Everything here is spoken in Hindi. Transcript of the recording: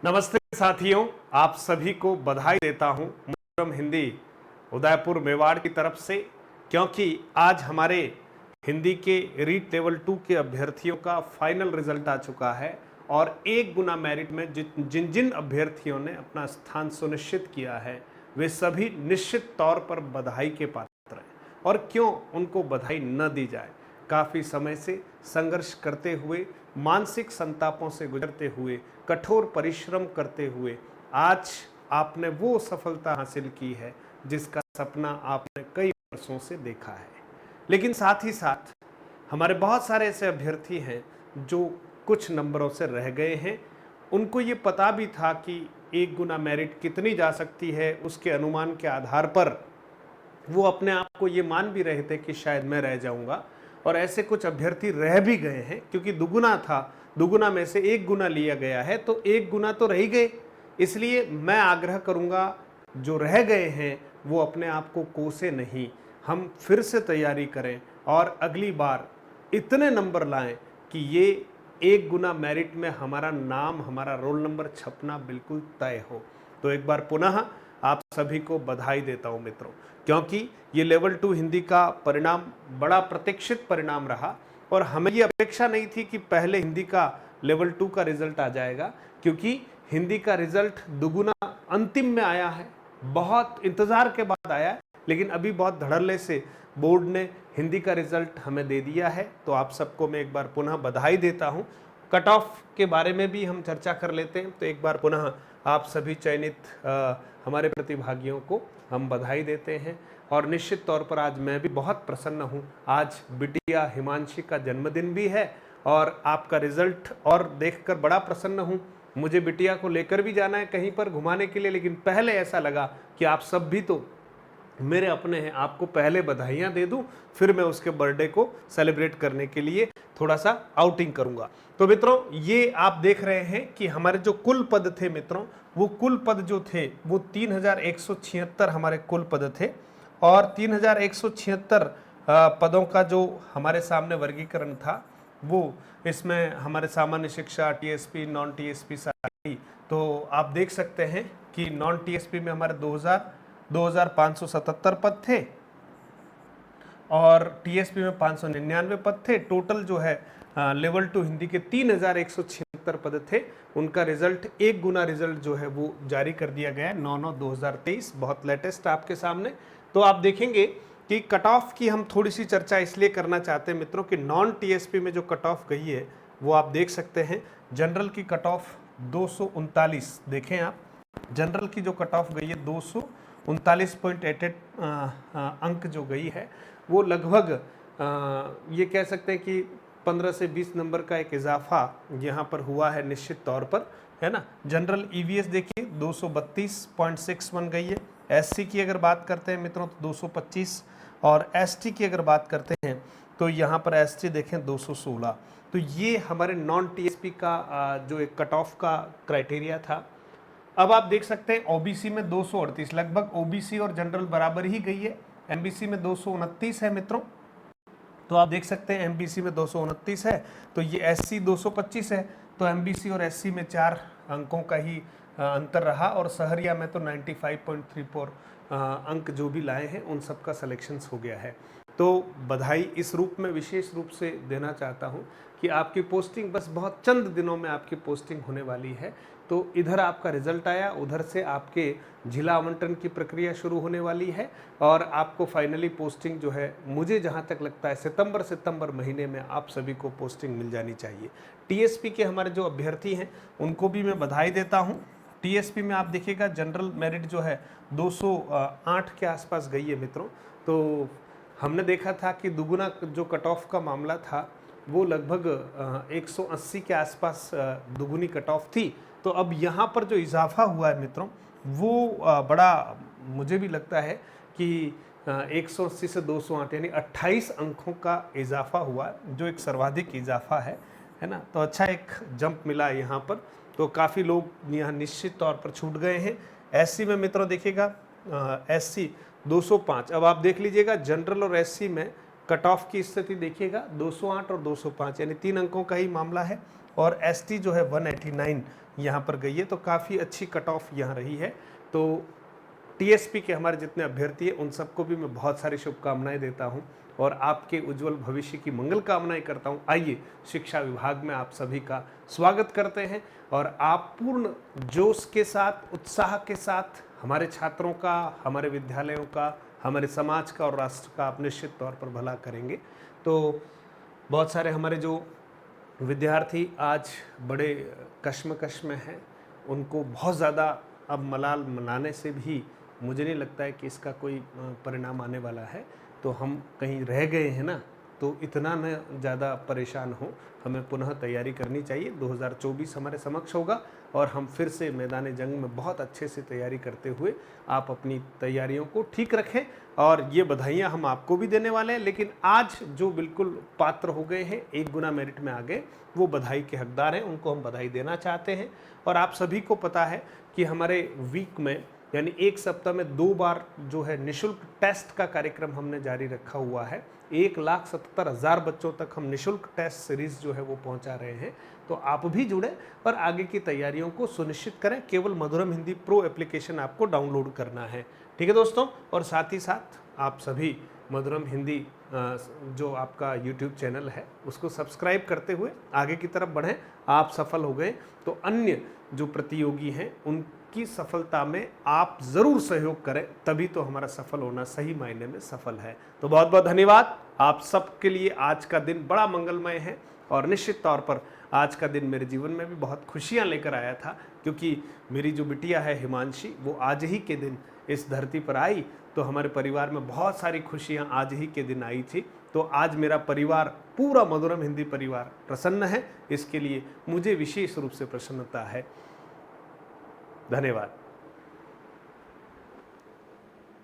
नमस्ते साथियों, आप सभी को बधाई देता हूं मुहर्रम हिंदी उदयपुर मेवाड़ की तरफ से, क्योंकि आज हमारे हिंदी के रीट लेवल 2 के अभ्यर्थियों का फाइनल रिजल्ट आ चुका है और एक गुना मेरिट में जिन जिन अभ्यर्थियों ने अपना स्थान सुनिश्चित किया है वे सभी निश्चित तौर पर बधाई के पात्र हैं। और क्यों उनको बधाई न दी जाए। काफ़ी समय से संघर्ष करते हुए, मानसिक संतापों से गुजरते हुए, कठोर परिश्रम करते हुए आज आपने वो सफलता हासिल की है जिसका सपना आपने कई वर्षों से देखा है। लेकिन साथ ही साथ हमारे बहुत सारे ऐसे अभ्यर्थी हैं जो कुछ नंबरों से रह गए हैं। उनको ये पता भी था कि एक गुना मेरिट कितनी जा सकती है, उसके अनुमान के आधार पर वो अपने आप को ये मान भी रहे थे कि शायद मैं रह जाऊंगा, और ऐसे कुछ अभ्यर्थी रह भी गए हैं क्योंकि दुगुना था, दुगुना में से एक गुना लिया गया है तो एक गुना तो रह ही गए। इसलिए मैं आग्रह करूंगा जो रह गए हैं वो अपने आप को कोसे नहीं, हम फिर से तैयारी करें और अगली बार इतने नंबर लाएं कि ये एक गुना मेरिट में हमारा नाम, हमारा रोल नंबर छपना बिल्कुल तय हो। तो एक बार पुनः आप सभी को बधाई देता हूं मित्रों, क्योंकि ये लेवल 2 हिंदी का परिणाम बड़ा प्रतीक्षित परिणाम रहा और हमें ये अपेक्षा नहीं थी कि पहले हिंदी का लेवल 2 का रिजल्ट आ जाएगा, क्योंकि हिंदी का रिजल्ट दुगुना अंतिम में आया है, बहुत इंतजार के बाद आया है, लेकिन अभी बहुत धड़ल्ले से बोर्ड ने हिंदी का रिजल्ट हमें दे दिया है। तो आप सबको मैं एक बार पुनः बधाई देता हूं। कट ऑफ के बारे में भी हम चर्चा कर लेते हैं, तो एक बार पुनः आप सभी चयनित हमारे प्रतिभागियों को हम बधाई देते हैं। और निश्चित तौर पर आज मैं भी बहुत प्रसन्न हूं। आज बिटिया हिमांशी का जन्मदिन भी है और आपका रिजल्ट और देखकर बड़ा प्रसन्न हूं। मुझे बिटिया को लेकर भी जाना है कहीं पर घुमाने के लिए, लेकिन पहले ऐसा लगा कि आप सब भी तो मेरे अपने हैं, आपको पहले बधाइयाँ दे दूं, फिर मैं उसके बर्थडे को सेलिब्रेट करने के लिए थोड़ा सा आउटिंग करूंगा। तो मित्रों, ये आप देख रहे हैं कि हमारे जो कुल पद थे मित्रों, वो कुल पद जो थे वो 3176 हमारे कुल पद थे, और 3176 पदों का जो हमारे सामने वर्गीकरण था वो इसमें हमारे सामान्य शिक्षा, टीएसपी, नॉन टीएसपी सारी। तो आप देख सकते हैं कि नॉन टीएसपी में हमारे 2577 पद थे और टीएसपी में 599 पद थे। टोटल जो है लेवल 2 हिंदी के 3176 पद थे। उनका रिजल्ट एक गुना रिजल्ट जो है वो जारी कर दिया गया है 9/9/2023, बहुत लेटेस्ट आपके सामने। तो आप देखेंगे कि कट ऑफ की हम थोड़ी सी चर्चा इसलिए करना चाहते हैं मित्रों कि नॉन टीएसपी में जो कट ऑफ गई है वो आप देख सकते हैं। जनरल की कट ऑफ 239, देखें आप, जनरल की जो कट ऑफ गई है 239.88 अंक जो गई है, वो लगभग ये कह सकते हैं कि 15 से 20 नंबर का एक इजाफा यहाँ पर हुआ है निश्चित तौर पर, है ना। जनरल ईवीएस देखिए 232.61 गई है। एससी की अगर बात करते हैं मित्रों तो 225, और एसटी की अगर बात करते हैं तो यहाँ पर एसटी देखें 216। तो ये हमारे नॉन टीएसपी का जो एक कट ऑफ का क्राइटेरिया था। अब आप देख सकते हैं ओबीसी में 238, लगभग ओबीसी और जनरल बराबर ही गई है। एमबीसी में 229 है मित्रों, तो आप देख सकते हैं एमबीसी में 229 है, तो ये एससी 225 है, तो एमबीसी और एससी में 4 अंकों का ही अंतर रहा, और सहरिया में तो 95.34 अंक जो भी लाए हैं उन सब का सिलेक्शंस हो गया है। तो बधाई इस रूप में विशेष रूप से देना चाहता हूं कि आपकी पोस्टिंग बस बहुत चंद दिनों में आपकी पोस्टिंग होने वाली है। तो इधर आपका रिजल्ट आया, उधर से आपके जिला आवंटन की प्रक्रिया शुरू होने वाली है, और आपको फाइनली पोस्टिंग जो है, मुझे जहां तक लगता है सितंबर महीने में आप सभी को पोस्टिंग मिल जानी चाहिए। टीएसपी के हमारे जो अभ्यर्थी हैं उनको भी मैं बधाई देता हूं। टीएसपी में आप देखिएगा जनरल मेरिट जो है 208 के आसपास गई है मित्रों। तो हमने देखा था कि दुगुना जो कट ऑफ का मामला था वो लगभग 180 के आसपास दुगुनी कट ऑफ थी। तो अब यहाँ पर जो इजाफा हुआ है मित्रों वो बड़ा मुझे भी लगता है कि 180 से 208 यानी 28 अंकों का इजाफा हुआ, जो एक सर्वाधिक इजाफा है ना। तो अच्छा एक जंप मिला यहाँ पर, तो काफ़ी लोग यहाँ निश्चित तौर पर छूट गए हैं। एससी में मित्रों देखिएगा एससी 205। अब आप देख लीजिएगा जनरल और एससी में कट ऑफ की स्थिति देखिएगा 208 और 205 यानी 3 अंकों का ही मामला है, और एसटी जो है 189 यहाँ पर गई है, तो काफ़ी अच्छी कट ऑफ यहाँ रही है। तो टीएसपी के हमारे जितने अभ्यर्थी हैं उन सबको भी मैं बहुत सारी शुभकामनाएं देता हूं और आपके उज्जवल भविष्य की मंगल कामनाएं करता हूं। आइए शिक्षा विभाग में आप सभी का स्वागत करते हैं और आप पूर्ण जोश के साथ, उत्साह के साथ हमारे छात्रों का, हमारे विद्यालयों का, हमारे समाज का और राष्ट्र का आप निश्चित तौर पर भला करेंगे। तो बहुत सारे हमारे जो विद्यार्थी आज बड़े कश्मकश में हैं, उनको बहुत ज़्यादा अब मलाल मनाने से भी मुझे नहीं लगता है कि इसका कोई परिणाम आने वाला है। तो हम कहीं रह गए हैं ना, तो इतना न ज़्यादा परेशान हो, हमें पुनः तैयारी करनी चाहिए। 2024 हमारे समक्ष होगा और हम फिर से मैदान जंग में बहुत अच्छे से तैयारी करते हुए आप अपनी तैयारियों को ठीक रखें। और ये बधाइयाँ हम आपको भी देने वाले हैं, लेकिन आज जो बिल्कुल पात्र हो गए हैं, 1 गुना मेरिट में आ गए, वो बधाई के हकदार हैं, उनको हम बधाई देना चाहते हैं। और आप सभी को पता है कि हमारे वीक में यानी 1 सप्ताह में 2 बार जो है निशुल्क टेस्ट का कार्यक्रम हमने जारी रखा हुआ है। 1,77,000 बच्चों तक हम निशुल्क टेस्ट सीरीज जो है वो पहुंचा रहे हैं। तो आप भी जुड़े और आगे की तैयारियों को सुनिश्चित करें। केवल मधुरम हिंदी प्रो एप्लीकेशन आपको डाउनलोड करना है, ठीक है दोस्तों। और साथ ही साथ आप सभी मधुरम हिंदी जो आपका यूट्यूब चैनल है उसको सब्सक्राइब करते हुए आगे की तरफ बढ़ें। आप सफल हो गए तो अन्य जो प्रतियोगी हैं उनकी सफलता में आप ज़रूर सहयोग करें, तभी तो हमारा सफल होना सही मायने में सफल है। तो बहुत बहुत धन्यवाद आप सबके लिए। आज का दिन बड़ा मंगलमय है और निश्चित तौर पर आज का दिन मेरे जीवन में भी बहुत खुशियाँ लेकर आया था, क्योंकि मेरी जो बिटिया है हिमांशी, वो आज ही के दिन इस धरती पर आई। तो हमारे परिवार में बहुत सारी खुशियाँ आज ही के दिन आई थी। तो आज मेरा परिवार, पूरा मधुरम हिंदी परिवार प्रसन्न है, इसके लिए मुझे विशेष रूप से प्रसन्नता है। धन्यवाद।